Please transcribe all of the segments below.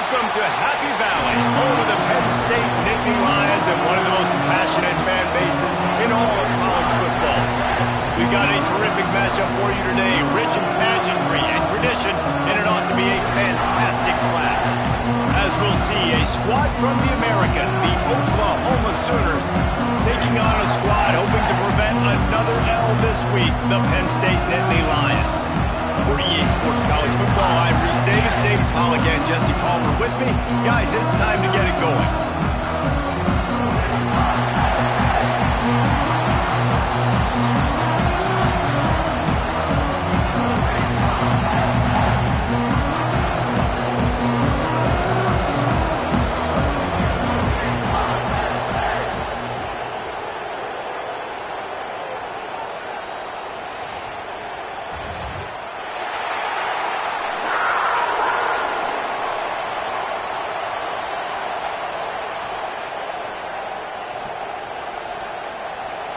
Welcome to Happy Valley, home of the Penn State Nittany Lions and one of the most passionate fan bases in all of college football. We've got a terrific matchup for you today, rich in pageantry and tradition, and it ought to be a fantastic clash. As we'll see, a squad from the American, the Oklahoma Sooners, taking on a squad hoping to prevent another L this week, the Penn State Nittany Lions. For EA Sports College Football, I'm Reese Davis, Dave Pollock, and Jesse Palmer with me. Guys, it's time to get it going.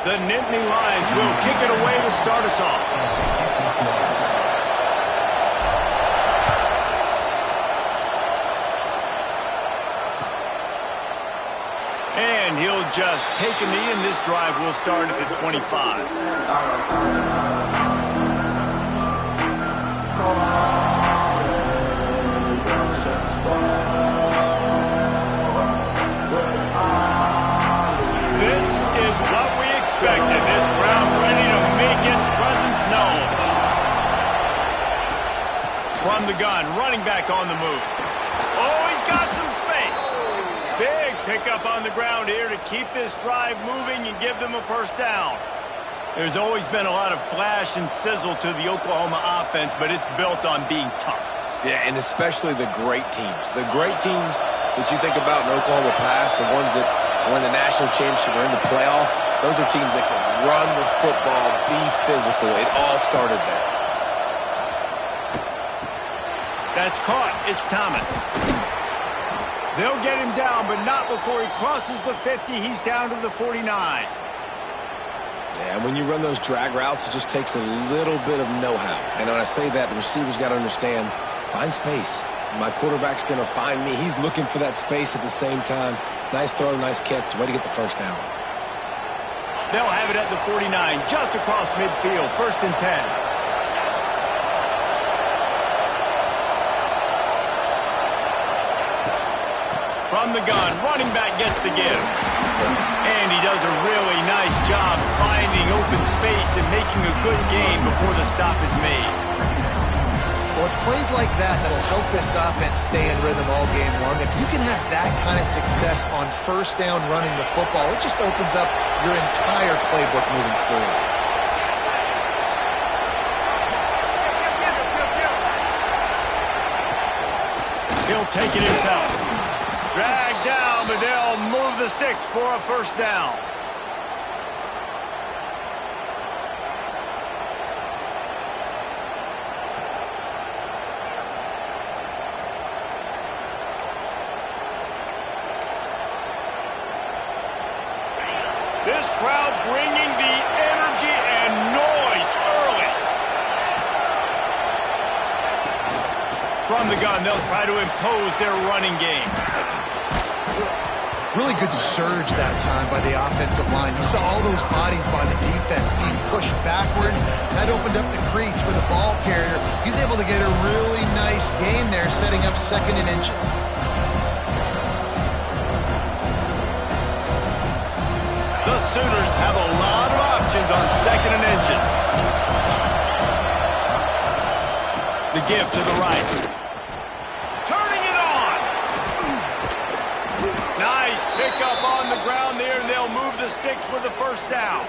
The Nittany Lions will kick it away to start us off. And he'll just take a knee, and this drive will start at the 25. This is what we expected. This crowd ready to make its presence known. From the gun, running back on the move. Oh, he's got some space. Big pickup on the ground here to keep this drive moving and give them a first down. There's always been a lot of flash and sizzle to the Oklahoma offense, but it's built on being tough. Yeah, and especially the great teams. The great teams that you think about in Oklahoma past, the ones that won the national championship or in the playoff, those are teams that can run the football, be physical. It all started there. That's caught. It's Thomas. They'll get him down, but not before he crosses the 50. He's down to the 49. Yeah, and when you run those drag routes, it just takes a little bit of know-how. And when I say that, the receiver's got to understand, find space. My quarterback's going to find me. He's looking for that space at the same time. Nice throw, nice catch. Way to get the first down. They'll have it at the 49, just across midfield, 1st and 10. From the gun, running back gets to give. And he does a really nice job finding open space and making a good gain before the stop is made. Well, it's plays like that that'll help this offense stay in rhythm all game long. If you can have that kind of success on first down running the football, it just opens up your entire playbook moving forward. He'll take it himself. Dragged down, but they'll move the sticks for a first down. This crowd bringing the energy and noise early. From the gun, they'll try to impose their running game. Really good surge that time by the offensive line. You saw all those bodies by the defense being pushed backwards. That opened up the crease for the ball carrier. He's able to get a really nice gain there, setting up 2nd and inches. The Sooners have a lot of options on 2nd and inches. The give to the right. Turning it on. Nice pickup on the ground there, and they'll move the sticks with the first down.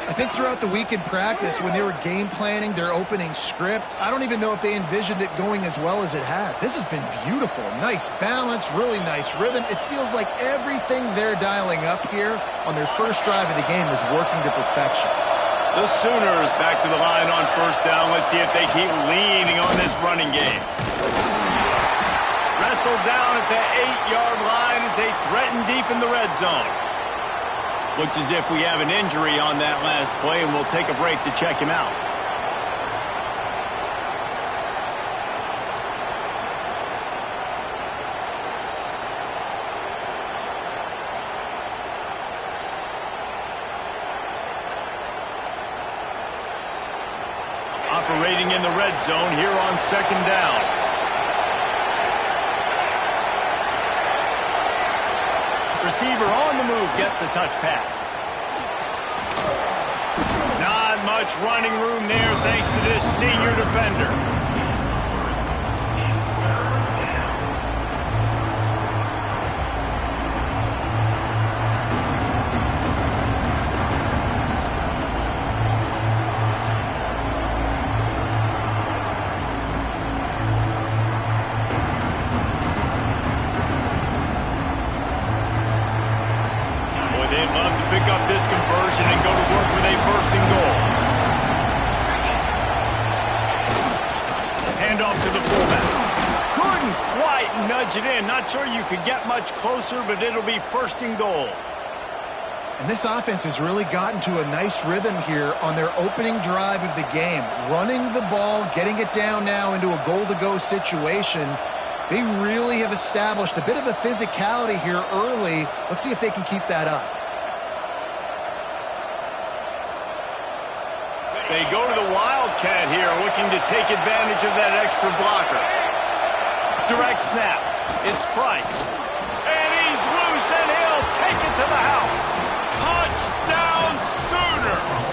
I think throughout the week in practice, when they were game planning their opening script, I don't even know if they envisioned it going as well as it has. This has been beautiful. Nice balance, really nice rhythm. It feels like everything they're dialing up here on their first drive of the game is working to perfection. The Sooners back to the line on first down. Let's see if they keep leaning on this running game. Wrestled down at the 8-yard line as they threaten deep in the red zone. Looks as if we have an injury on that last play, and we'll take a break to check him out. operating in the red zone here on second down. Receiver on the move gets the touch pass. Not much running room there thanks to this senior defender. They'd love to pick up this conversion and go to work with a first and goal. Handoff to the fullback. Couldn't quite nudge it in. Not sure you could get much closer, but it'll be first and goal. And this offense has really gotten to a nice rhythm here on their opening drive of the game. Running the ball, getting it down now into a goal-to-go situation. They really have established a bit of a physicality here early. Let's see if they can keep that up. They go to the Wildcat here, looking to take advantage of that extra blocker. Direct snap. It's Price. And he's loose, and he'll take it to the house. Touchdown Sooners!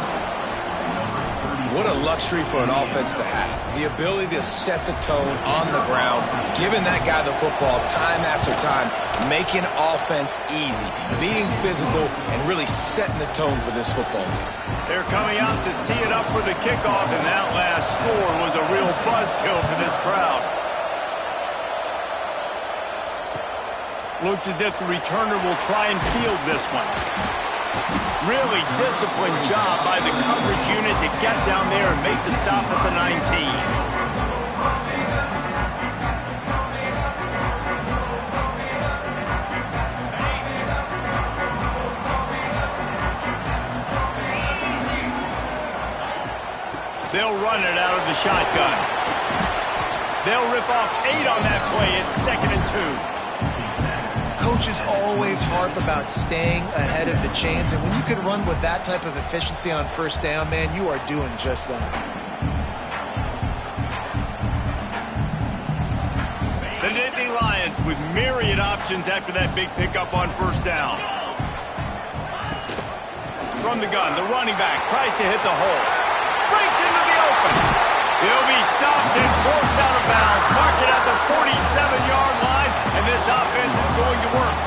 What a luxury for an offense to have. The ability to set the tone on the ground, giving that guy the football time after time, making offense easy, being physical, and really setting the tone for this football game. They're coming out to tee it up for the kickoff, and that last score was a real buzzkill for this crowd. Looks as if the returner will try and field this one. Really disciplined job by the coverage unit to get down there and make the stop at the 19. They'll run it out of the shotgun. They'll rip off 8 on that play. It's 2nd and 2. Coaches always harp about staying ahead of the chains, and when you can run with that type of efficiency on first down, man, you are doing just that. The Nittany Lions with myriad options after that big pickup on first down. From the gun, the running back tries to hit the hole. Breaks into the open. He'll be stopped and forced out of bounds. Mark it at the 47-yard line, and this offense is going to work.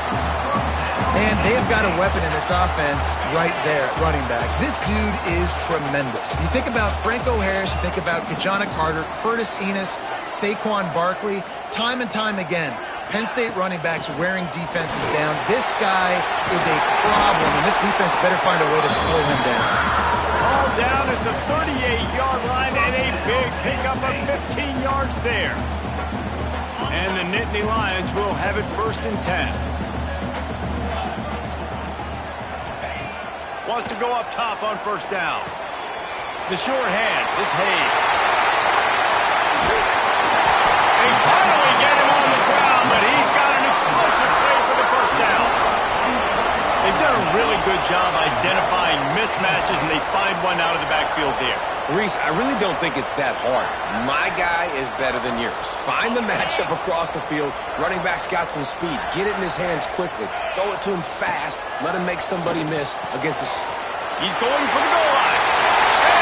And they have got a weapon in this offense right there at running back. This dude is tremendous. You think about Franco Harris, you think about Kajana Carter, Curtis Enos, Saquon Barkley, time and time again. Penn State running backs wearing defenses down. This guy is a problem, and this defense better find a way to slow him down. All down at the 38-yard line, and a big pickup of 15 yards there. And the Nittany Lions will have it 1st and 10. Wants to go up top on first down. The short hands, it's Hayes. They finally get him on the ground, but he's got an explosive play for the first down. They've done a really good job identifying mismatches, and they find one out of the backfield there. Reese, I really don't think it's that hard. My guy is better than yours. Find the matchup across the field. Running back's got some speed. Get it in his hands quickly. Throw it to him fast. Let him make somebody miss against a... He's going for the goal line.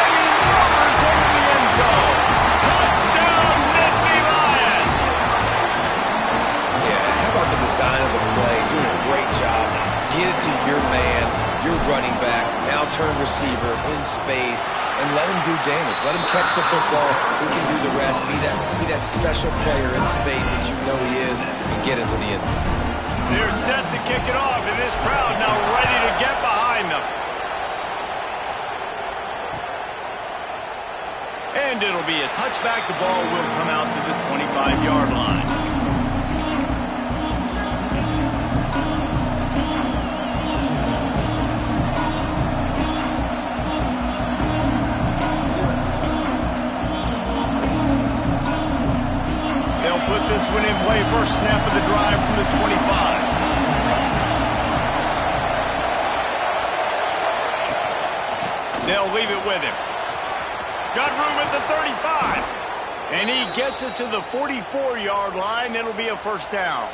And he rubbers into the end zone. Touchdown, Nittany Lions! Yeah, how about the design of the play? Doing a great job. Get it to your man, your running back, now turn receiver in space, and let him do damage. Let him catch the football. He can do the rest. Be that special player in space that you know he is, and get into the end zone. They're set to kick it off, and this crowd now ready to get behind them. And it'll be a touchback. The ball will come out to the 25-yard line. Put this one in play, first snap of the drive from the 25. They'll leave it with him. Got room at the 35. And he gets it to the 44-yard line. It'll be a first down.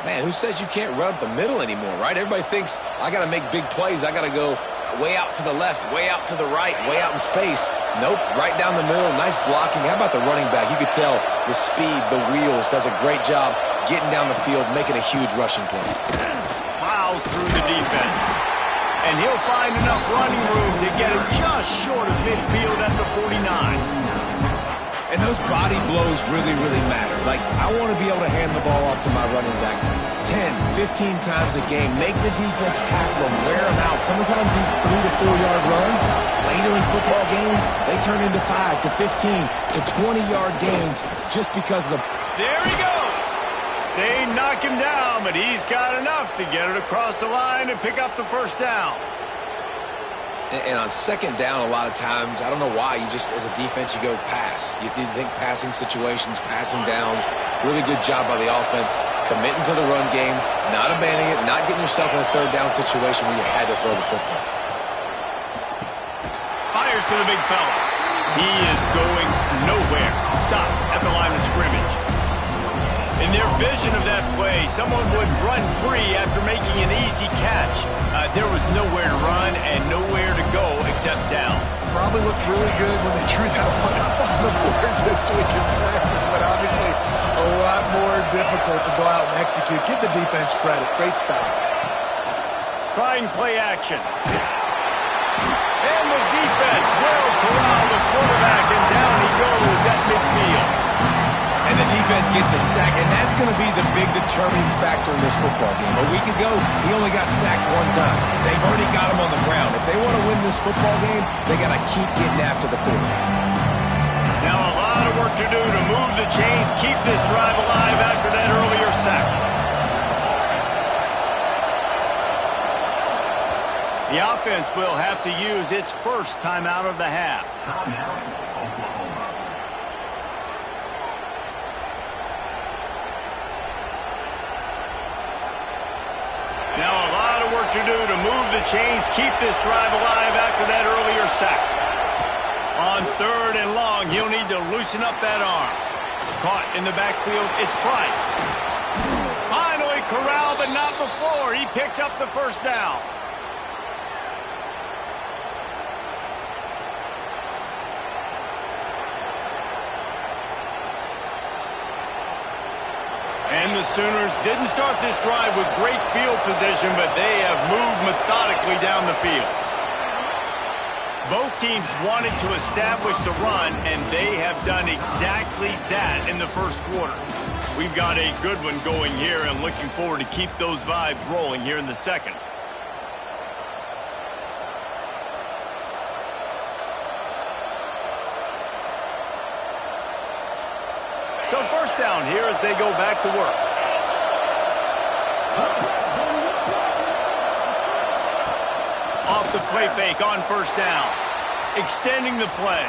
Man, who says you can't run up the middle anymore, right? Everybody thinks I got to make big plays. I got to go way out to the left, way out to the right, way out in space. Nope, right down the middle. Nice blocking. How about the running back? You could tell the speed, the wheels, does a great job getting down the field, making a huge rushing play. Plows through the defense. And he'll find enough running room to get it just short of midfield at the 49. And those body blows really, really matter. Like, I want to be able to hand the ball off to my running back 10, 15 times a game. Make the defense tackle him, wear him out. Sometimes these 3 to 4 yard runs, later in football games, they turn into 5 to 15 to 20-yard gains just because of the... There he goes. They knock him down, but he's got enough to get it across the line and pick up the first down. And on second down, a lot of times, I don't know why, you just, as a defense, you go pass. You think passing situations, passing downs. Really good job by the offense, committing to the run game, not abandoning it, not getting yourself in a third down situation where you had to throw the football. Fires to the big fella. He is going nowhere. Stop at the line of scrimmage. In their vision of that play, someone would run free after making an easy catch. There was nowhere to run and nowhere to go except down. Probably looked really good when they drew that one up on the board this week in practice, but obviously a lot more difficult to go out and execute. Give the defense credit. Great stop. Trying play action. And the defense will corral the quarterback, and down he goes at midfield. And the defense gets a sack, and that's going to be the big determining factor in this football game. A week ago, he only got sacked one time. They've already got him on the ground. If they want to win this football game, they got to keep getting after the quarterback. Now a lot of work to do to move the chains, keep this drive alive after that earlier sack. The offense will have to use its first timeout of the half. Now a lot of work to do to move the chains, keep this drive alive after that earlier sack. On 3rd and long, he'll need to loosen up that arm. Caught in the backfield, it's Price. Finally corralled, but not before. He picks up the first down. And the Sooners didn't start this drive with great field position, but they have moved methodically down the field. Both teams wanted to establish the run, and they have done exactly that in the first quarter. We've got a good one going here, and looking forward to keep those vibes rolling here in the second. So first down here as they go back to work. Off the play fake on first down. Extending the play.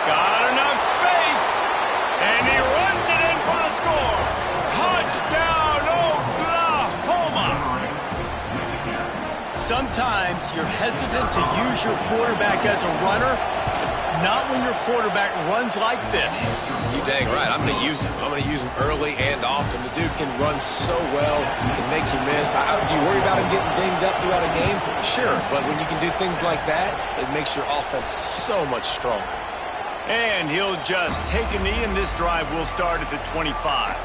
Got enough space. And he runs it in for the score. Touchdown, Oklahoma. Sometimes you're hesitant to use your quarterback as a runner. Not when your quarterback runs like this. You dang right. I'm going to use him. I'm going to use him early and often. The dude can run so well, can make you miss. Do you worry about him getting dinged up throughout a game? Sure, but when you can do things like that, it makes your offense so much stronger. And he'll just take a knee, and this drive will start at the 25.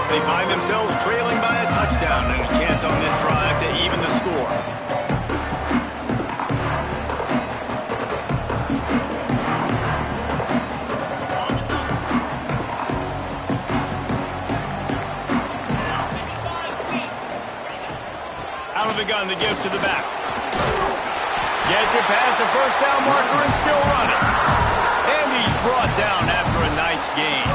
They find themselves trailing by a touchdown and a chance on this drive to even the score. Out of the gun to give to the back. Gets it past the first down marker and still running. And he's brought down after a nice gain.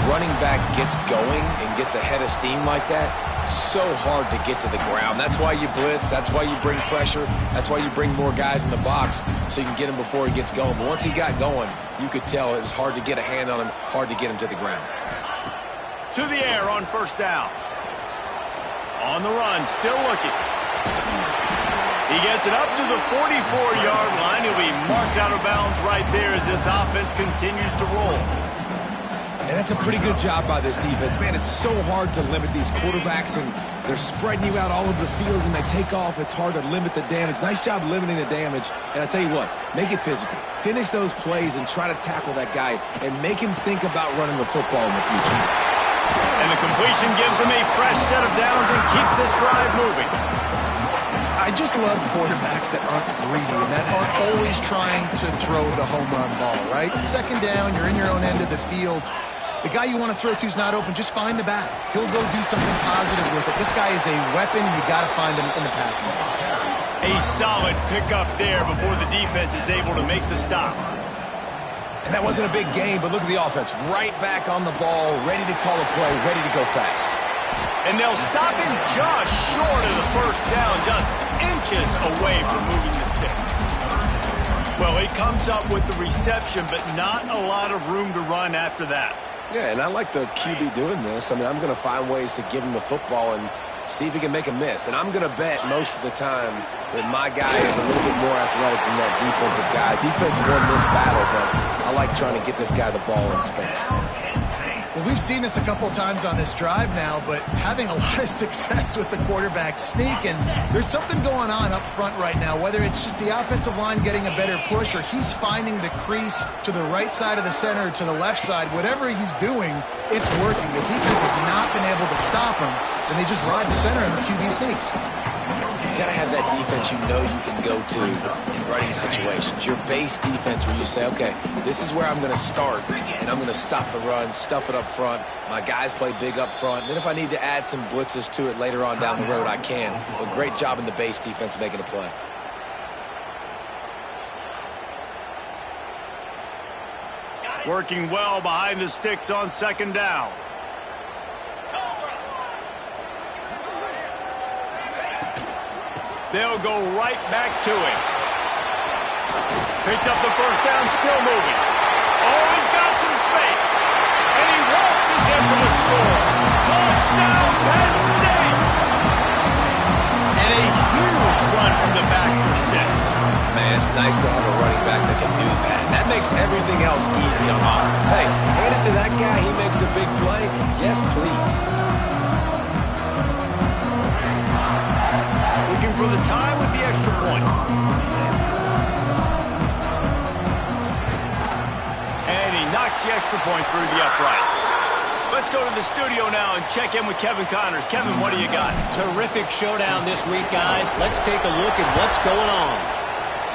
running back gets going and gets a head of steam like that, so hard to get to the ground. That's why you blitz. That's why you bring pressure. That's why you bring more guys in the box so you can get him before he gets going. But once he got going, you could tell it was hard to get a hand on him, hard to get him to the ground. To the air on first down. On the run, still looking. He gets it up to the 44-yard line. He'll be marked out of bounds right there as this offense continues to roll. And that's a pretty good job by this defense. Man, it's so hard to limit these quarterbacks, and they're spreading you out all over the field. When they take off, it's hard to limit the damage. Nice job limiting the damage. And I tell you what, make it physical. Finish those plays and try to tackle that guy and make him think about running the football in the future. And the completion gives him a fresh set of downs and keeps this drive moving. I just love quarterbacks that aren't greedy and that aren't always trying to throw the home run ball, right? Second down, you're in your own end of the field. The guy you want to throw to is not open. Just find the back. He'll go do something positive with it. This guy is a weapon. You got to find him in the passing game. A solid pickup there before the defense is able to make the stop. And that wasn't a big gain, but look at the offense. Right back on the ball, ready to call a play, ready to go fast. And they'll stop him just short of the first down, just inches away from moving the sticks. Well, he comes up with the reception, but not a lot of room to run after that. Yeah, and I like the QB doing this. I mean, I'm going to find ways to give him the football and see if he can make a miss. And I'm going to bet most of the time that my guy is a little bit more athletic than that defensive guy. Defense won this battle, but I like trying to get this guy the ball in space. Well, we've seen this a couple times on this drive now, but having a lot of success with the quarterback sneak, and there's something going on up front right now, whether it's just the offensive line getting a better push or he's finding the crease to the right side of the center, to the left side, whatever he's doing, it's working. The defense has not been able to stop him, and they just ride the center and the QB sneaks. You got to have that defense you know you can go to in running situations. Your base defense where you say, okay, this is where I'm going to start, and I'm going to stop the run, stuff it up front. My guys play big up front. And then if I need to add some blitzes to it later on down the road, I can. But great job in the base defense making a play. Working well behind the sticks on second down. They'll go right back to him. Picks up the first down, still moving. Oh, he's got some space. And he waltzes in for the score. Touchdown, Penn State! And a huge run from the back for 6. Man, it's nice to have a running back that can do that. That makes everything else easy on offense. Hey, hand it to that guy. He makes a big play. Yes, please. Looking for the tie with the extra point. And he knocks the extra point through the uprights. Let's go to the studio now and check in with Kevin Connors. Kevin, what do you got? Terrific showdown this week, guys. Let's take a look at what's going on.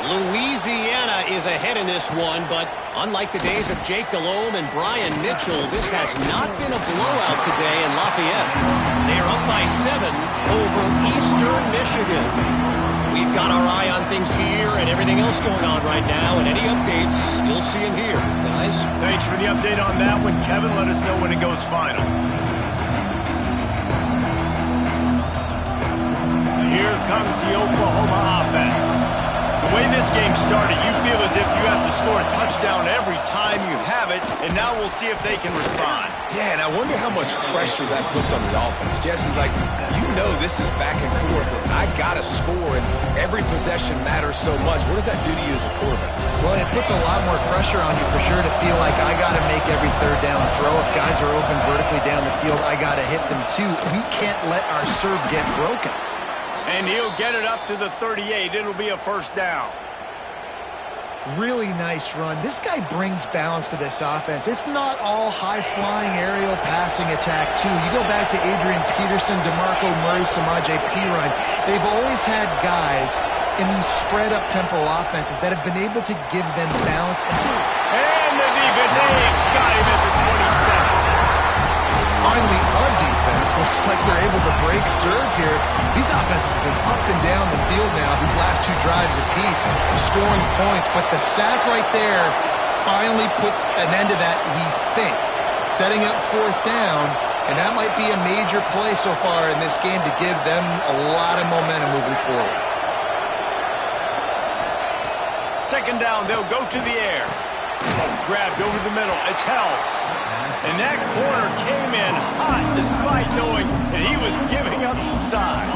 Louisiana is ahead in this one, but unlike the days of Jake Delhomme and Brian Mitchell, this has not been a blowout today in Lafayette. They are up by 7 over Eastern Michigan. We've got our eye on things here and everything else going on right now, and any updates, you'll see them here, guys. Thanks for the update on that one, Kevin. Let us know when it goes final. Here comes the Oklahoma offense. The way this game started, you feel as if you have to score a touchdown every time you have it, and now we'll see if they can respond. Yeah, and I wonder how much pressure that puts on the offense. Jesse, like, you know this is back and forth, and I got to score, and every possession matters so much. What does that do to you as a quarterback? Well, it puts a lot more pressure on you for sure to feel like I got to make every third down throw. If guys are open vertically down the field, I got to hit them too. We can't let our serve get broken. And he'll get it up to the 38. It'll be a first down. Really nice run. This guy brings balance to this offense. It's not all high-flying aerial passing attack, too. You go back to Adrian Peterson, DeMarco Murray, Samaje Perine. They've always had guys in these spread-up tempo offenses that have been able to give them balance. And the defense, got him at the 27. Finally, a defense looks like they're able to break serve here. These offenses have been up and down the field now, these last 2 drives apiece, scoring points. But the sack right there finally puts an end to that, we think. setting up fourth down, and that might be a major play so far in this game to give them a lot of momentum moving forward. Second down, they'll go to the air. Grabbed over the middle. It's held. And that corner came in hot despite knowing that he was giving up some size.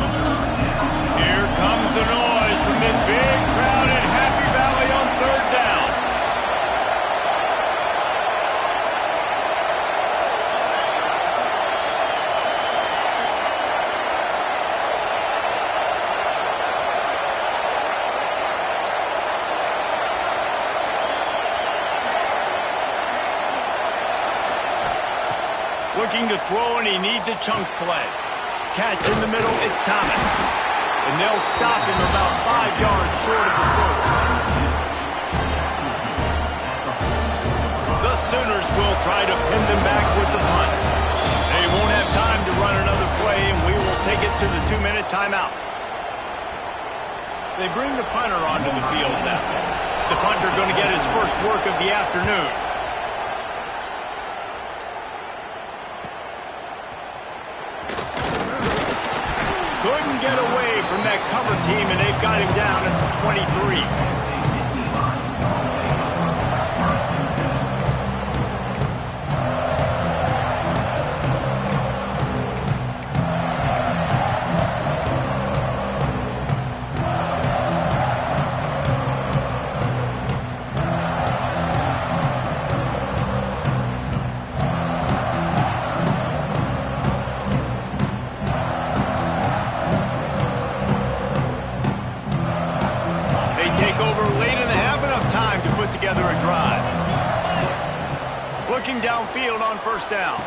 Here comes the noise from this big crowd in Happy Valley on third down. Looking to throw, and he needs a chunk play. Catch in the middle, it's Thomas. And they'll stop him about 5 yards short of the first. The Sooners will try to pin them back with the punt. They won't have time to run another play, and we will take it to the 2-minute timeout. They bring the punter onto the field now. The punter going to get his first work of the afternoon. Couldn't get away from that cover team, and they've got him down at the 23. Together a drive. Looking downfield on first down.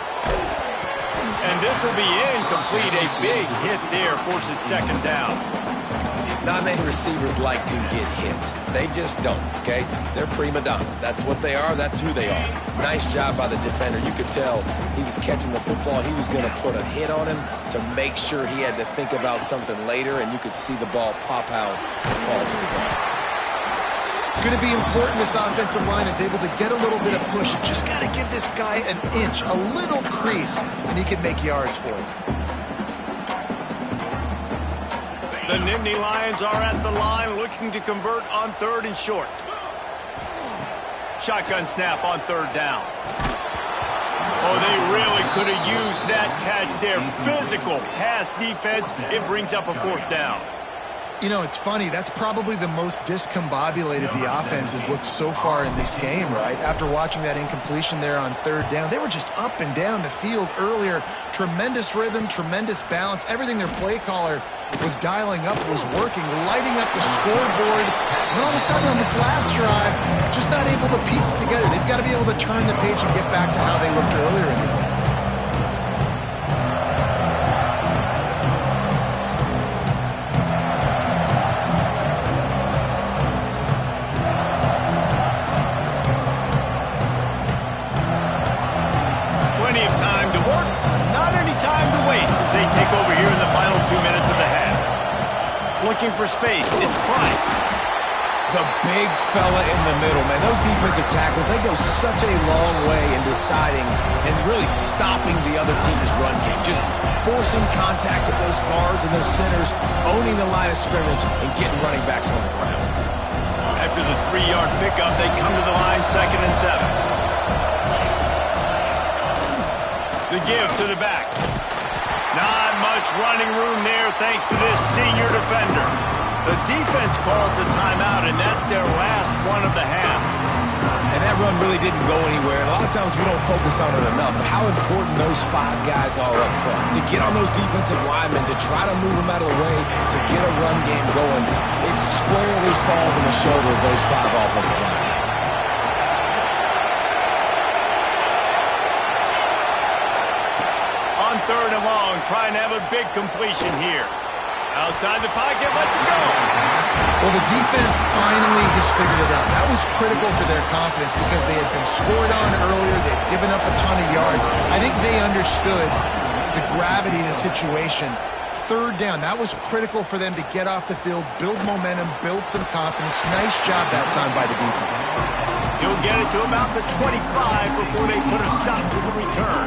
And this will be incomplete. A big hit there forces second down. Not many receivers like to get hit. They just don't, okay? They're prima donnas. That's what they are. That's who they are. Nice job by the defender. You could tell he was catching the football. He was going to put a hit on him to make sure he had to think about something later, and you could see the ball pop out and fall to the ground. It's going to be important this offensive line is able to get a little bit of push. You just got to give this guy an inch, a little crease, and he can make yards for you. The Nittany Lions are at the line looking to convert on third and short. Shotgun snap on third down. Oh, they really could have used that catch there. Physical pass defense. It brings up a fourth down. You know, it's funny. That's probably the most discombobulated the offense has looked so far in this game, right? After watching that incompletion there on third down, they were just up and down the field earlier. Tremendous rhythm, tremendous balance. Everything their play caller was dialing up was working, lighting up the scoreboard. And all of a sudden on this last drive, just not able to piece it together. They've got to be able to turn the page and get back to how they looked earlier in the game. Looking for space. It's Price. The big fella in the middle, man. Those defensive tackles, they go such a long way in deciding and really stopping the other team's run game. Just forcing contact with those guards and those centers, owning the line of scrimmage, and getting running backs on the ground. After the 3-yard pickup, they come to the line 2nd and 7. The give to the back. Not much running room there thanks to this senior defender. The defense calls the timeout, and that's their last one of the half. And that run really didn't go anywhere. And a lot of times we don't focus on it enough. But how important those 5 guys are up front. To get on those defensive linemen, to try to move them out of the way, to get a run game going, it squarely falls on the shoulder of those 5 offensive linemen. Third and long, trying to have a big completion here. Outside the pocket, let's go. Well, the defense finally has figured it out. That was critical for their confidence because they had been scored on earlier. They had given up a ton of yards. I think they understood the gravity of the situation. third down. That was critical for them to get off the field, build momentum, build some confidence. Nice job that time by the defense. He'll get it to about the 25 before they put a stop to the return.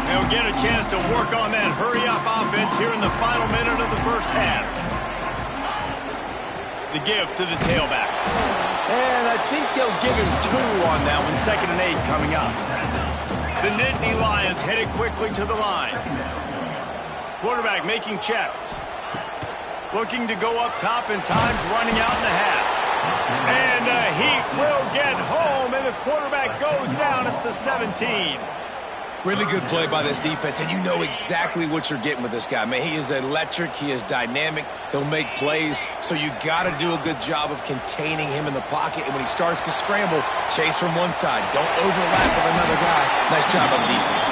They'll get a chance to work on that hurry-up offense here in the final minute of the first half. The give to the tailback. And I think they'll give him 2 on that one, 2nd and 8 coming up. The Nittany Lions headed quickly to the line. Quarterback making checks. Looking to go up top, and time's running out in the half. And he will get home, and the quarterback goes down at the 17. Really good play by this defense, and you know exactly what you're getting with this guy. Man, he is electric. He is dynamic. He'll make plays, so you got to do a good job of containing him in the pocket. And when he starts to scramble, chase from one side. Don't overlap with another guy. Nice job by the defense.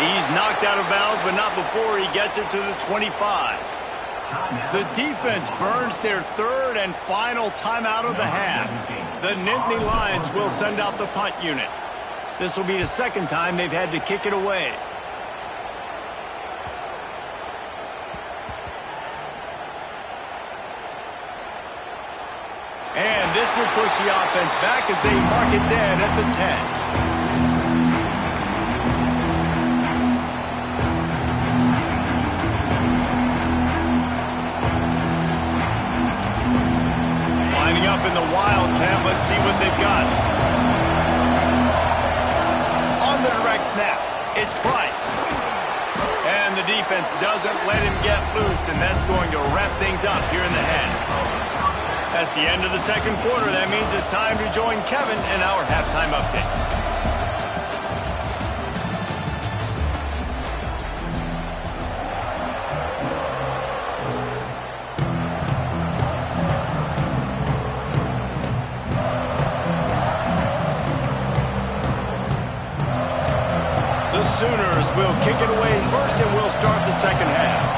He's knocked out of bounds, but not before he gets it to the 25. The defense burns their 3rd and final timeout of the half. The Nittany Lions will send out the punt unit. This will be the 2nd time they've had to kick it away. And this will push the offense back as they mark it dead at the 10. Lining up in the Wildcat. Let's see what they've got. The direct snap. It's Price. And the defense doesn't let him get loose, and that's going to wrap things up here in the half. That's the end of the 2nd quarter. That means it's time to join Kevin in our halftime update. The Sooners will kick it away first, and we'll start the 2nd half.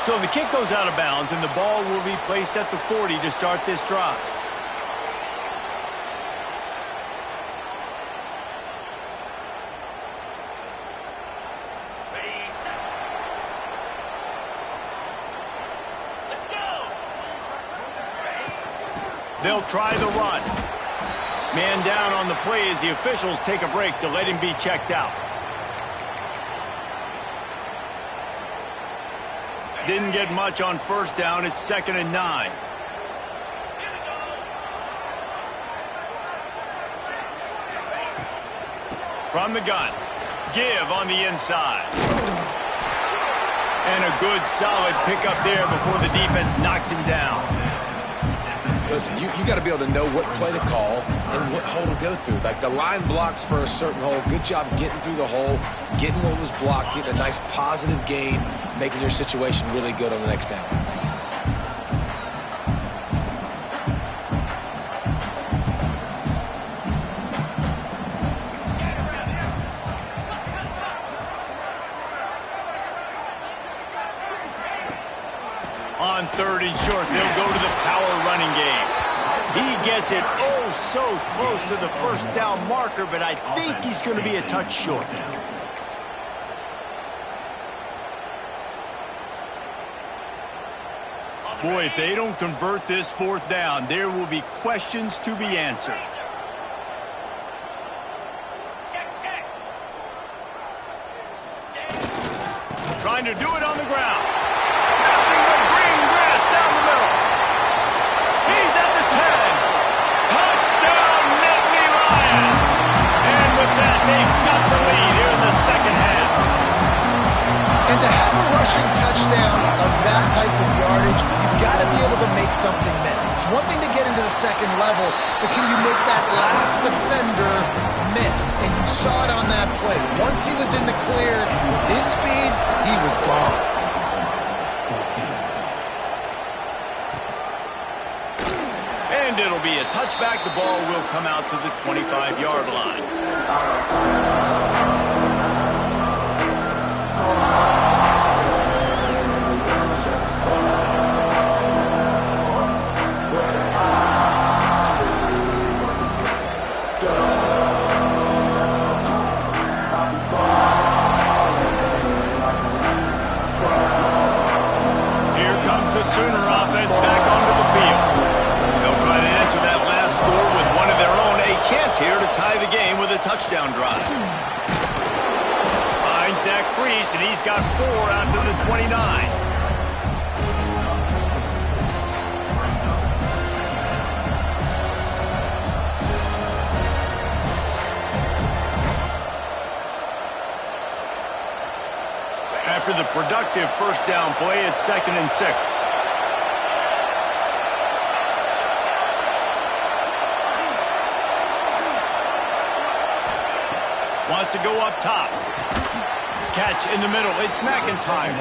So the kick goes out of bounds, and the ball will be placed at the 40 to start this drive. They'll try the run. Man down on the play as the officials take a break to let him be checked out. Didn't get much on 1st down. It's 2nd and 9. From the gun. Give on the inside. And a good solid pickup there before the defense knocks him down. Listen, you got to be able to know what play to call and what hole to go through. Like the line blocks for a certain hole. Good job getting through the hole, getting what was blocked, getting a nice positive gain, making your situation really good on the next down. On 3rd and short, they'll go to the power running game. He gets it so close to the 1st down marker, but I think he's going to be a touch short. Boy, if they don't convert this 4th down, there will be questions to be answered. Trying to do it on the ground. Nothing but green grass down the middle. He's at the 10. Touchdown, Nittany Lions. And with that, they've got the lead here in the 2nd half. And to have a rushing touchdown of that type of yardage, you've got to be able to make something miss. It's one thing to get into the 2nd level, but can you make that last defender miss? And you saw it on that play. Once he was in the clear, with his speed, he was gone. And it'll be a touchback. The ball will come out to the 25-yard line. touchdown drive. Finds that crease, and he's got 4 out to the 29. After the productive first down play, it's 2nd and 6. Wants to go up top. Catch in the middle. It's McIntyre.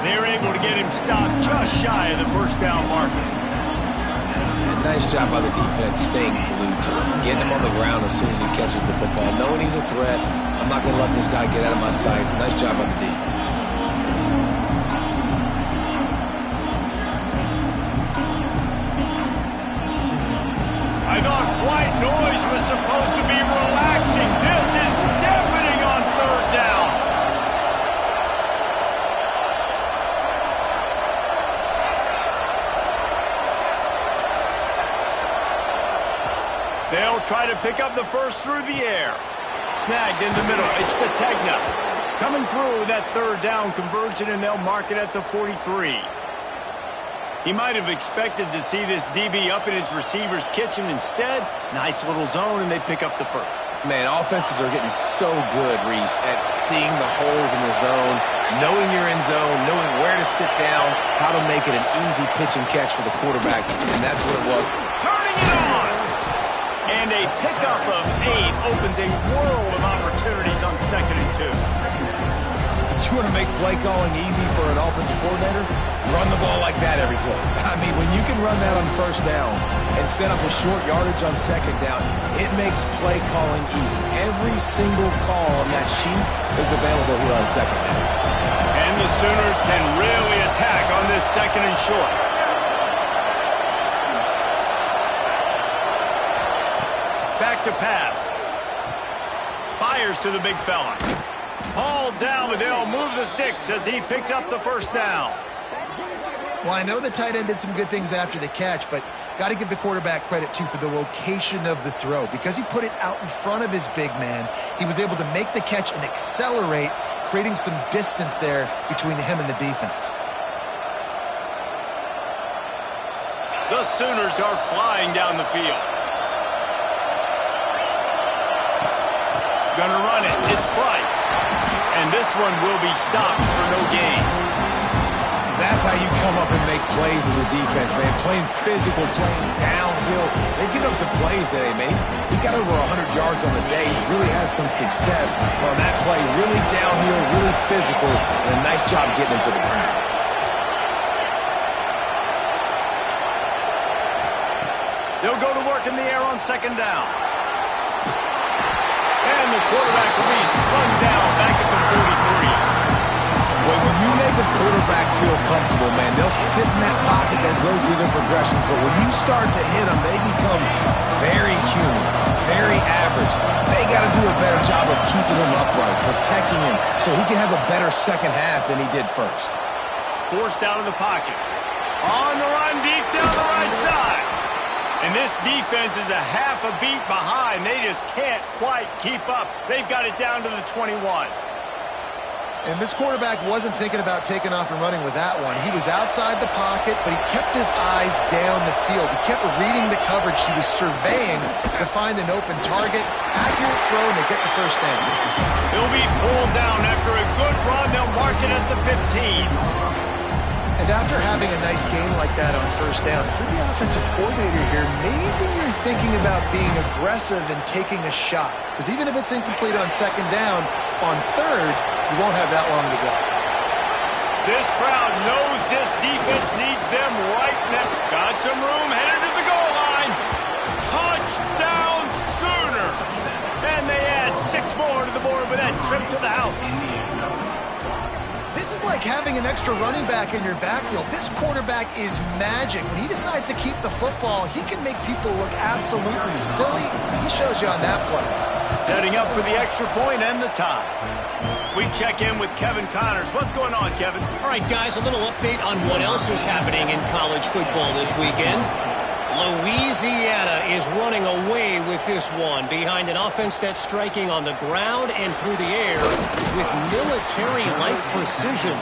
They're able to get him stopped just shy of the first down marker. Nice job by the defense staying glued to him, getting him on the ground as soon as he catches the football. Knowing he's a threat, I'm not going to let this guy get out of my sights. Nice job by the D. I thought white noise was supposed to be relaxing. This is deafening on 3rd down. They'll try to pick up the first through the air. Snagged in the middle. It's Sategna. Coming through with that 3rd down conversion, and they'll mark it at the 43. He might have expected to see this DB up in his receiver's kitchen. Instead, nice little zone, and they pick up the first. Man, offenses are getting so good, Reese, at seeing the holes in the zone, knowing you're in zone, knowing where to sit down, how to make it an easy pitch and catch for the quarterback, and that's what it was. Turning it on! And a pickup of 8 opens a world of opportunities on 2nd and 2. You want to make play calling easy for an offensive coordinator? Run the ball like that every play. I mean, when you can run that on 1st down and set up a short yardage on 2nd down, it makes play calling easy. Every single call on that sheet is available here on 2nd down. And the Sooners can really attack on this 2nd and short. Back to pass. Fires to the big fella. Hauled down, but they'll move the sticks as he picks up the first down. Well, I know the tight end did some good things after the catch, but got to give the quarterback credit, too, for the location of the throw. Because he put it out in front of his big man, he was able to make the catch and accelerate, creating some distance there between him and the defense. The Sooners are flying down the field. Gonna run it. It's Price. And this one will be stopped for no gain. That's how you come up and make plays as a defense, man. Playing physical, playing downhill. They've given up some plays today, man. He's got over 100 yards on the day. He's really had some success on that play. Really downhill, really physical, and a nice job getting him to the ground. They'll go to work in the air on 2nd down. And the quarterback will be slung down back at the 43. Well, when you make a quarterback feel comfortable, man, they'll sit in that pocket, they'll go through their progressions, but when you start to hit them, they become very human, very average. They got to do a better job of keeping him upright, protecting him, so he can have a better second half than he did first. Forced out of the pocket. On the run, deep down the right side. And this defense is a half a beat behind. They just can't quite keep up. They've got it down to the 21. And this quarterback wasn't thinking about taking off and running with that one. He was outside the pocket, but he kept his eyes down the field. He kept reading the coverage. He was surveying to find an open target. Accurate throw, and they get the first down. He'll be pulled down after a good run. They'll mark it at the 15. And after having a nice game like that on first down, if you're the offensive coordinator here, maybe you're thinking about being aggressive and taking a shot. Because even if it's incomplete on 2nd down, on 3rd, you won't have that long to go. This crowd knows this defense needs them right now. Got some room, headed to the goal line. Touchdown Sooners! And they add 6 more to the board with that trip to the house. This is like having an extra running back in your backfield. This quarterback is magic. When he decides to keep the football, he can make people look absolutely silly. He shows you on that play. Setting up for the extra point and the tie. We check in with Kevin Connors. What's going on, Kevin? All right, guys, a little update on what else is happening in college football this weekend. Louisiana is running away with this one behind an offense that's striking on the ground and through the air with military-like precision.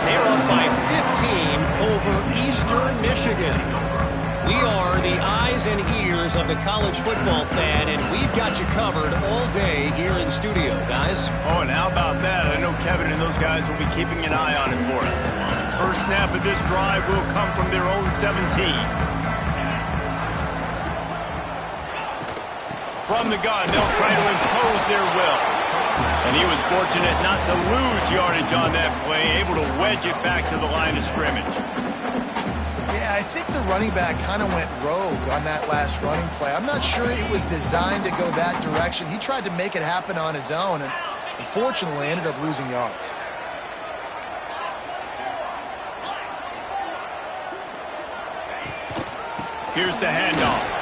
They're up by 15 over Eastern Michigan. We are the eyes and ears of the college football fan, and we've got you covered all day here in studio, guys. Oh, and how about that? I know Kevin and those guys will be keeping an eye on it for us. First snap of this drive will come from their own 17. From the gun, they'll try to impose their will. And he was fortunate not to lose yardage on that play, able to wedge it back to the line of scrimmage. Yeah, I think the running back kind of went rogue on that last running play. I'm not sure it was designed to go that direction. He tried to make it happen on his own, and unfortunately ended up losing yards. Here's the handoff.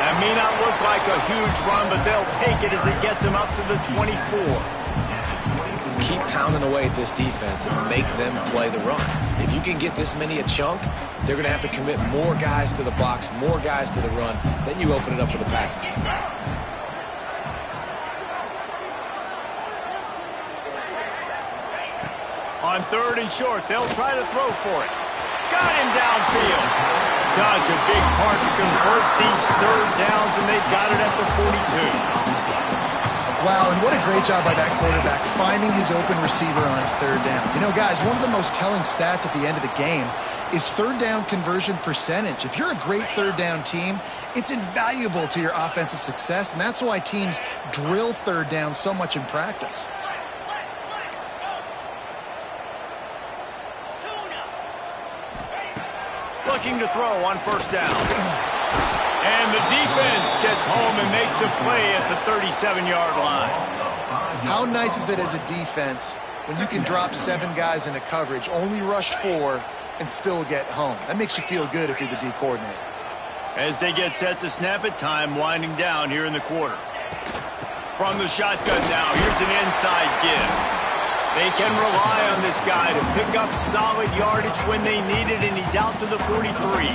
That may not look like a huge run, but they'll take it as it gets them up to the 24. Keep pounding away at this defense and make them play the run. If you can get this many a chunk, they're going to have to commit more guys to the box, more guys to the run. Then you open it up for the passing game. On 3rd and short, they'll try to throw for it. Got him downfield. Such a big part to convert these 3rd downs, and they've got it at the 42. Wow, and what a great job by that quarterback finding his open receiver on 3rd down. You know, guys, one of the most telling stats at the end of the game is 3rd down conversion percentage. If you're a great 3rd down team, it's invaluable to your offensive success, and that's why teams drill 3rd down so much in practice. Looking to throw on 1st down. And the defense gets home and makes a play at the 37-yard line. How nice is it as a defense when you can drop 7 guys into coverage, only rush 4, and still get home? That makes you feel good if you're the D coordinator. As they get set to snap it, time winding down here in the quarter. From the shotgun now, here's an inside give. They can rely on this guy to pick up solid yardage when they need it, and he's out to the 43.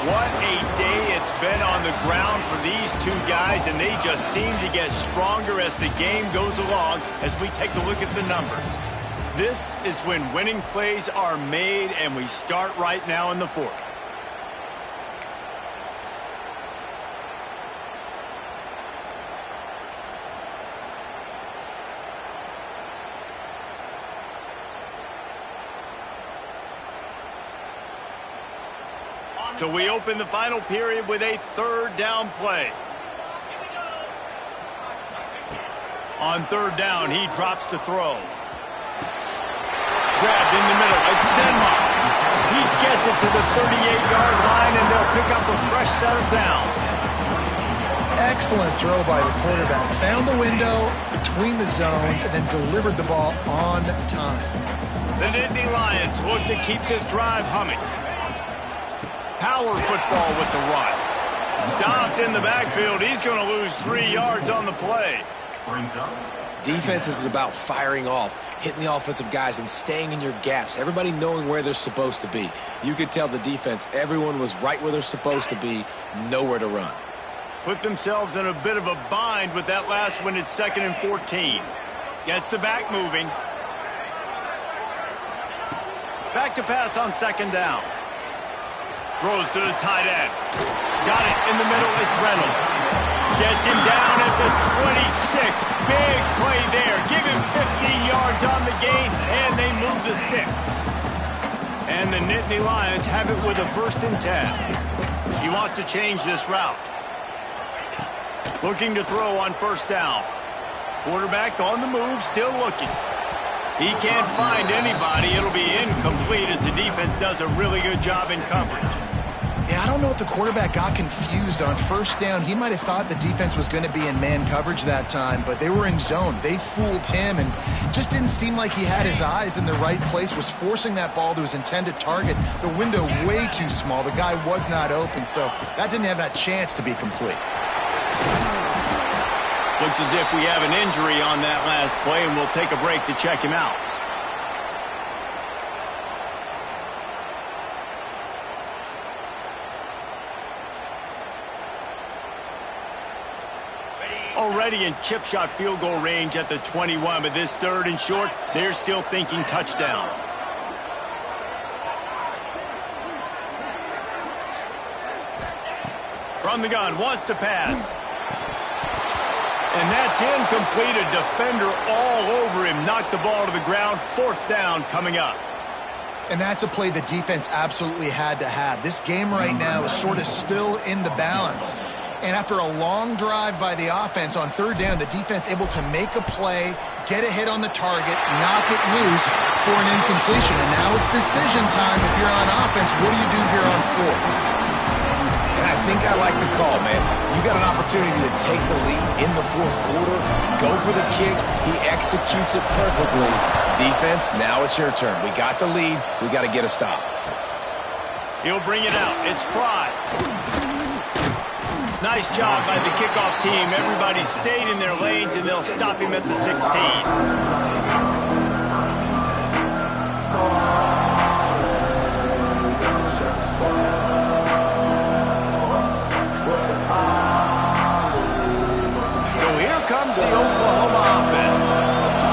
What a day it's been on the ground for these two guys, and they just seem to get stronger as the game goes along as we take a look at the numbers. This is when winning plays are made, and we start right now in the 4th. So we open the final period with a 3rd down play. On 3rd down, he drops to throw. Grabbed in the middle. It's Denmark. He gets it to the 38-yard line, and they'll pick up a fresh set of downs. Excellent throw by the quarterback. Found the window between the zones and then delivered the ball on time. The Nittany Lions look to keep this drive humming. Power football with the run. Stopped in the backfield. He's going to lose 3 yards on the play. Defense is about firing off, hitting the offensive guys, and staying in your gaps. Everybody knowing where they're supposed to be. You could tell the defense, everyone was right where they're supposed to be, nowhere to run. Put themselves in a bit of a bind with that last one. It's 2nd and 14. Gets the back moving. Back to pass on 2nd down. Throws to the tight end. Got it in the middle. It's Reynolds. Gets him down at the 26. Big play there. Give him 15 yards on the gain, and they move the sticks. And the Nittany Lions have it with a 1st and 10. He wants to change this route. Looking to throw on 1st down. Quarterback on the move, still looking. He can't find anybody. It'll be incomplete as the defense does a really good job in coverage. Yeah, I don't know if the quarterback got confused on 1st down. He might have thought the defense was going to be in man coverage that time, but they were in zone. They fooled him and just didn't seem like he had his eyes in the right place, was forcing that ball to his intended target. The window way too small. The guy was not open, so that didn't have that chance to be complete. Looks as if we have an injury on that last play, and we'll take a break to check him out. already in chip shot field goal range at the 21, but this 3rd and short, they're still thinking touchdown. From the gun, wants to pass. And that's incomplete. A defender all over him. Knocked the ball to the ground. 4th down coming up. And that's a play the defense absolutely had to have. This game right now is sort of still in the balance. And after a long drive by the offense on 3rd down, the defense able to make a play, get a hit on the target, knock it loose for an incompletion. And now it's decision time if you're on offense. What do you do here on 4th? And I think I like the call, man. You got an opportunity to take the lead in the 4th quarter. Go for the kick. He executes it perfectly. Defense, now it's your turn. We got the lead. We got to get a stop. He'll bring it out. It's Pride. Nice job by the kickoff team. Everybody stayed in their lanes, and they'll stop him at the 16. Comes the Oklahoma offense.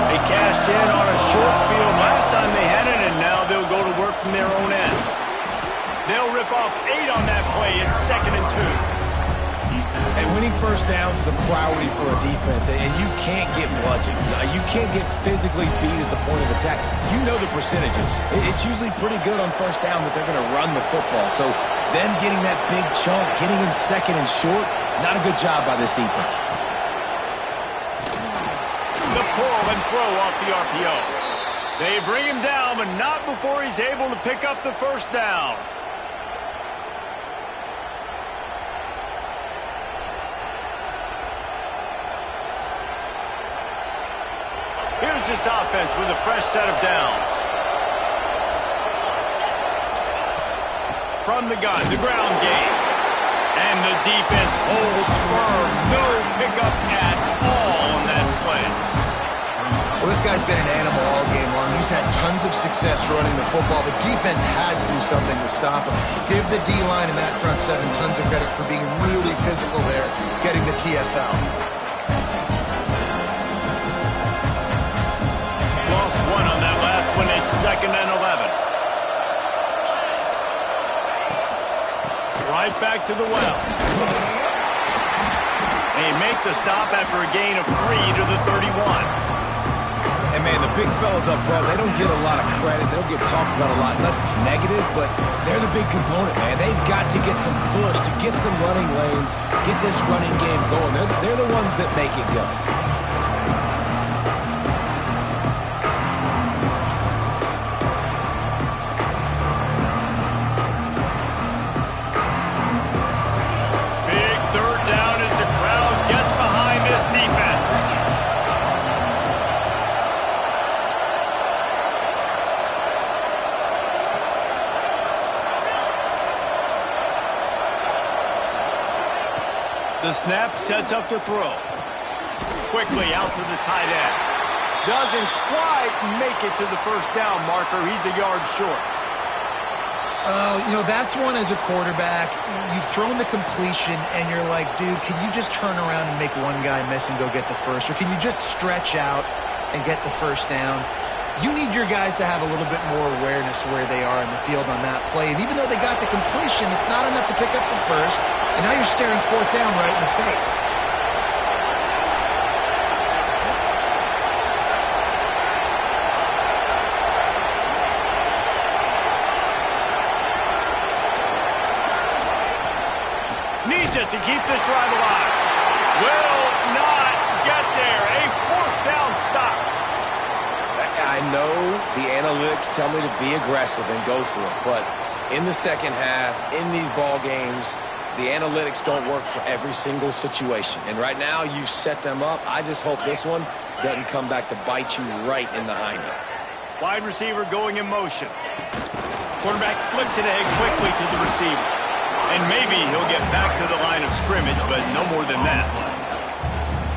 They cashed in on a short field last time they had it, and now they'll go to work from their own end. They'll rip off 8 on that play. It's 2nd and 2. And winning 1st downs is a priority for a defense, and you can't get bludgeoned. You can't get physically beat at the point of attack. You know the percentages. It's usually pretty good on 1st down that they're going to run the football. So them getting that big chunk, getting in 2nd and short, not a good job by this defense. The pull and throw off the RPO. They bring him down, but not before he's able to pick up the 1st down. Here's this offense with a fresh set of downs. From the gun, the ground game. And the defense holds firm. No pickup at all on that play. Well, this guy's been an animal all game long. He's had tons of success running the football. The defense had to do something to stop him. Give the D-line and that front 7 tons of credit for being really physical there, getting the TFL. Lost 1 on that last one. It's 2nd and 11. Right back to the well. They make the stop after a gain of 3 to the 31. And, man, the big fellas up front, they don't get a lot of credit. They don't get talked about a lot unless it's negative, but they're the big component, man. They've got to get some push, to get some running lanes, get this running game going. They're the ones that make it go. Big 3rd down as the crowd gets behind this defense. The snap sets up to throw. Quickly out to the tight end. Doesn't quite make it to the 1st down marker. He's a yard short. You know, that's one as a quarterback. You've thrown the completion, and you're like, dude, can you just turn around and make one guy miss and go get the 1st? Or can you just stretch out and get the 1st down? You need your guys to have a little bit more awareness where they are in the field on that play. And even though they got the completion, it's not enough to pick up the 1st. And now you're staring 4th down right in the face. Needs it to keep this drive alive. Will not get there. A 4th down stop. I know the analytics tell me to be aggressive and go for it, but in the 2nd half, in these ball games, the analytics don't work for every single situation. And right now, you've set them up. I just hope this one doesn't come back to bite you right in the hiney. Wide receiver going in motion. Quarterback flips it ahead quickly to the receiver. And maybe he'll get back to the line of scrimmage, but no more than that.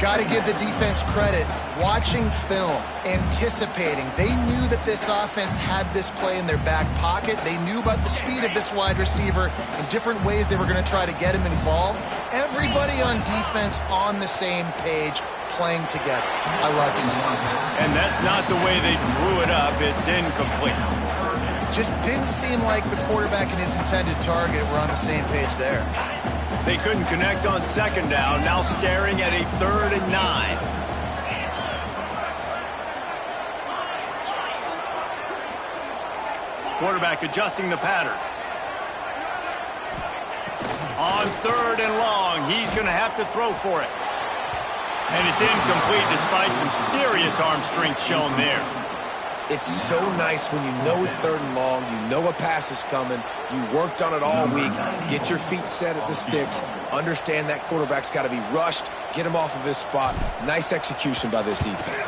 Got to give the defense credit. Watching film, anticipating. They knew that this offense had this play in their back pocket. They knew about the speed of this wide receiver and different ways they were going to try to get him involved. Everybody on defense on the same page, playing together. I love it. And that's not the way they drew it up. It's incomplete. Just didn't seem like the quarterback and his intended target were on the same page there. They couldn't connect on second down, now staring at a 3rd and 9. Quarterback adjusting the pattern. On 3rd and long, he's going to have to throw for it. And it's incomplete despite some serious arm strength shown there. It's so nice when you know it's 3rd and long, you know a pass is coming, you worked on it all week, get your feet set at the sticks, understand that quarterback's got to be rushed, get him off of his spot. Nice execution by this defense.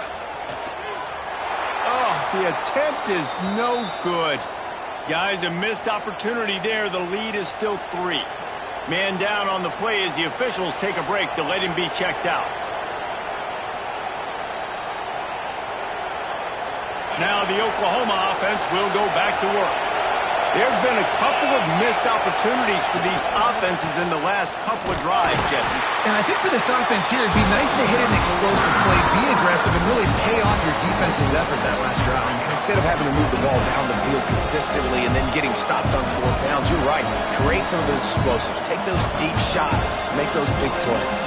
Oh, the attempt is no good. Guys, a missed opportunity there. The lead is still 3. Man down on the play as the officials take a break to let him be checked out. Now the Oklahoma offense will go back to work. There's been a couple of missed opportunities for these offenses in the last couple of drives, Jesse. And I think for this offense here, it'd be nice to hit an explosive play, be aggressive, and really pay off your defense's effort that last drive. And instead of having to move the ball down the field consistently and then getting stopped on 4th downs, you're right. Create some of those explosives. Take those deep shots. Make those big plays.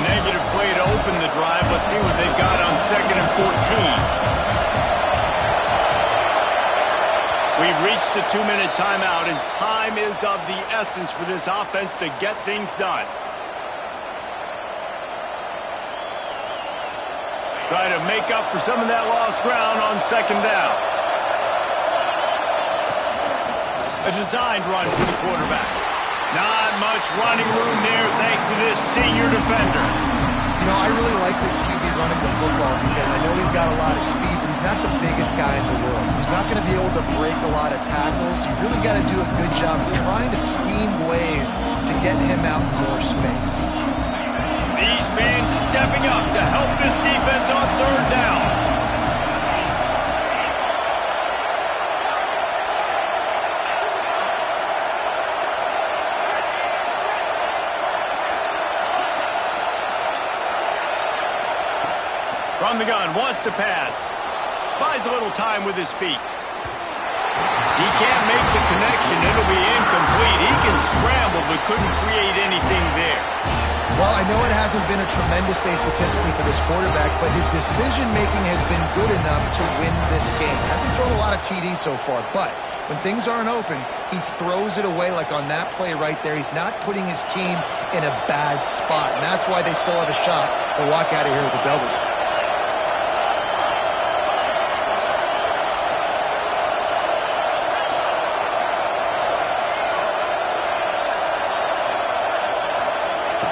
Negative play to open the drive. Let's see what they've got on 2nd and 14. We've reached the 2-minute timeout, and time is of the essence for this offense to get things done. Try to make up for some of that lost ground on 2nd down. A designed run for the quarterback. Not much running room there thanks to this senior defender. You know, I really like this QB running the football because I know he's got a lot of speed, but he's not the biggest guy in the world. So he's not going to be able to break a lot of tackles. You really got to do a good job of trying to scheme ways to get him out in more space. These fans stepping up to help this defense on 3rd down. From the gun, wants to pass. Buys a little time with his feet. He can't make the connection. It'll be incomplete. He can scramble, but couldn't create anything there. Well, I know it hasn't been a tremendous day statistically for this quarterback, but his decision-making has been good enough to win this game. Hasn't thrown a lot of TDs so far, but when things aren't open, he throws it away like on that play right there. He's not putting his team in a bad spot, and that's why they still have a shot to walk out of here with a W.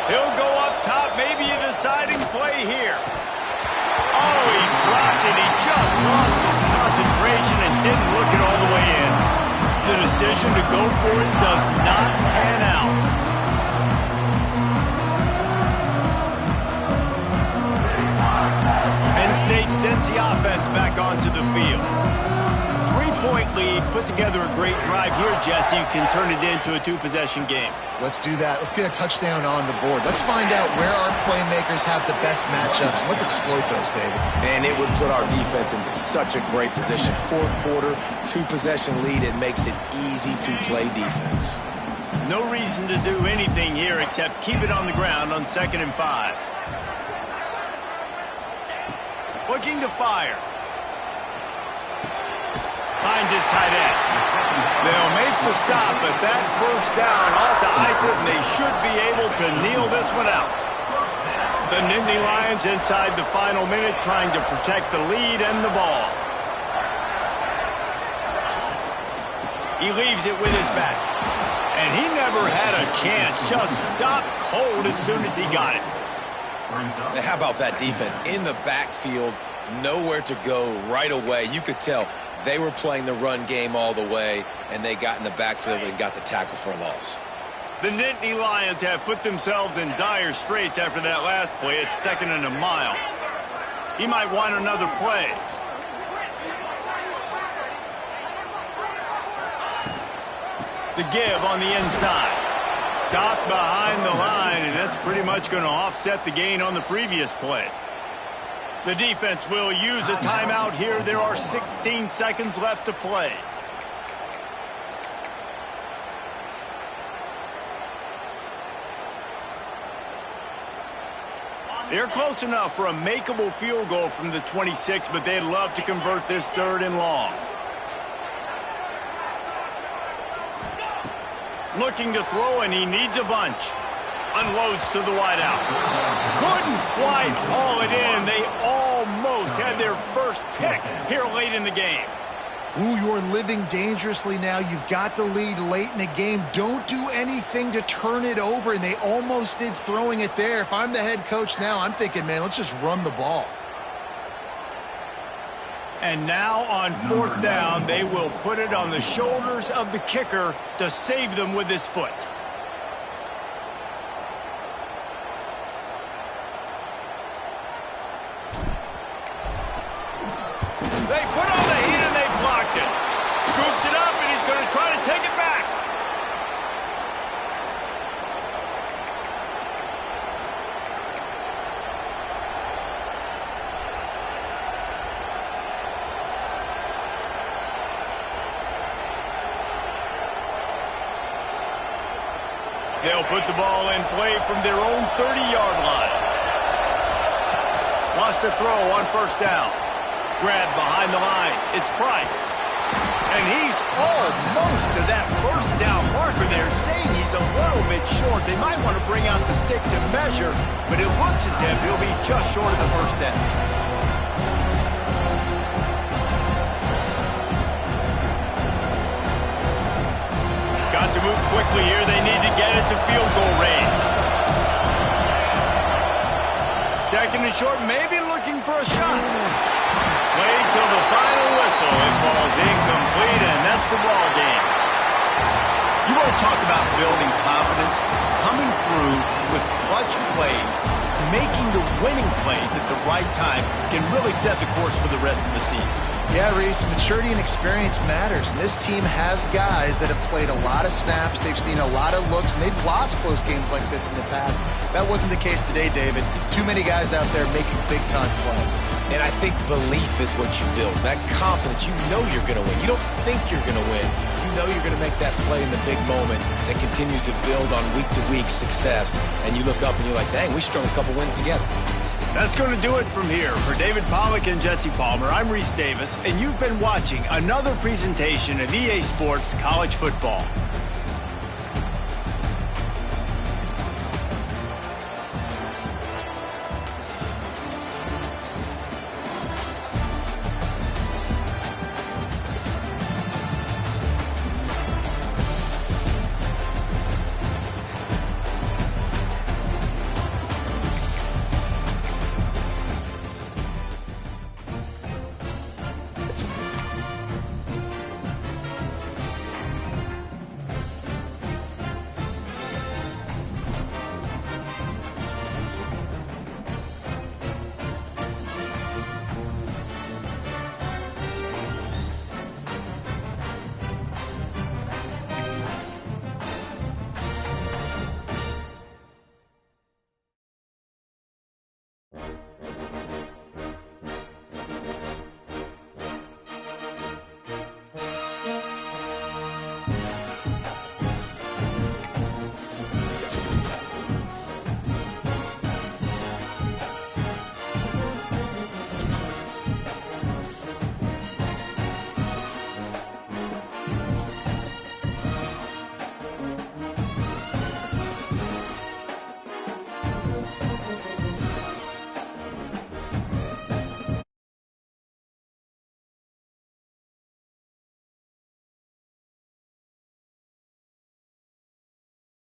He'll go up top, maybe a deciding play here. Oh, he dropped it. He just lost his concentration and didn't look it all the way in. The decision to go for it does not pan out. Penn State sends the offense back onto the field. 3-point lead, put together a great drive here, Jesse. You can turn it into a 2-possession game. Let's do that. Let's get a touchdown on the board. Let's find out where our playmakers have the best matchups, and let's exploit those, David. And it would put our defense in such a great position. 4th quarter, 2-possession lead. It makes it easy to play defense. No reason to do anything here except keep it on the ground on 2nd and 5. Looking to fire. Finds his tight end. They'll make the stop, but that first down ought to ice it, and they should be able to kneel this one out. The Nittany Lions inside the final minute trying to protect the lead and the ball. He leaves it with his back. And he never had a chance. Just stopped cold as soon as he got it. Now, how about that defense? In the backfield, nowhere to go right away. You could tell they were playing the run game all the way, and they got in the backfield and got the tackle for a loss. The Nittany Lions have put themselves in dire straits after that last play at 2nd and a mile. He might want another play. The give on the inside. Stopped behind the line, and that's pretty much going to offset the gain on the previous play. The defense will use a timeout here. There are 16 seconds left to play. They're close enough for a makeable field goal from the 26, but they'd love to convert this 3rd and long. Looking to throw, and he needs a bunch. Unloads to the wideout. Couldn't quite haul it in. They almost had their first pick here late in the game. Ooh, you're living dangerously now. You've got the lead late in the game. Don't do anything to turn it over, and they almost did throwing it there. If I'm the head coach now, I'm thinking, man, let's just run the ball. And now on 4th down, they will put it on the shoulders of the kicker to save them with his foot. They put on the heat and they blocked it. Scoops it up and he's going to try to take it back. They'll put the ball in play from their own 30-yard line. Lost a throw on 1st down. Grab behind the line. It's Price. And he's almost to that 1st down marker there, saying he's a little bit short. They might want to bring out the sticks and measure, but it looks as if he'll be just short of the 1st down. Got to move quickly here. They need to get it to field goal range. 2nd and short, maybe looking for a shot. Played till the final whistle. It falls incomplete, and that's the ball game. You want to talk about building confidence? Coming through with clutch plays, making the winning plays at the right time can really set the course for the rest of the season. Yeah, Reese, maturity and experience matters. And this team has guys that have played a lot of snaps. They've seen a lot of looks, and they've lost close games like this in the past. That wasn't the case today, David. Too many guys out there making big-time plays. And I think belief is what you build. That confidence, you know you're going to win. You don't think you're going to win. You know you're going to make that play in the big moment that continues to build on week-to-week success. And you look up and you're like, dang, we strung a couple wins together. That's going to do it from here. For David Pollack and Jesse Palmer, I'm Reese Davis, and you've been watching another presentation of EA Sports College Football.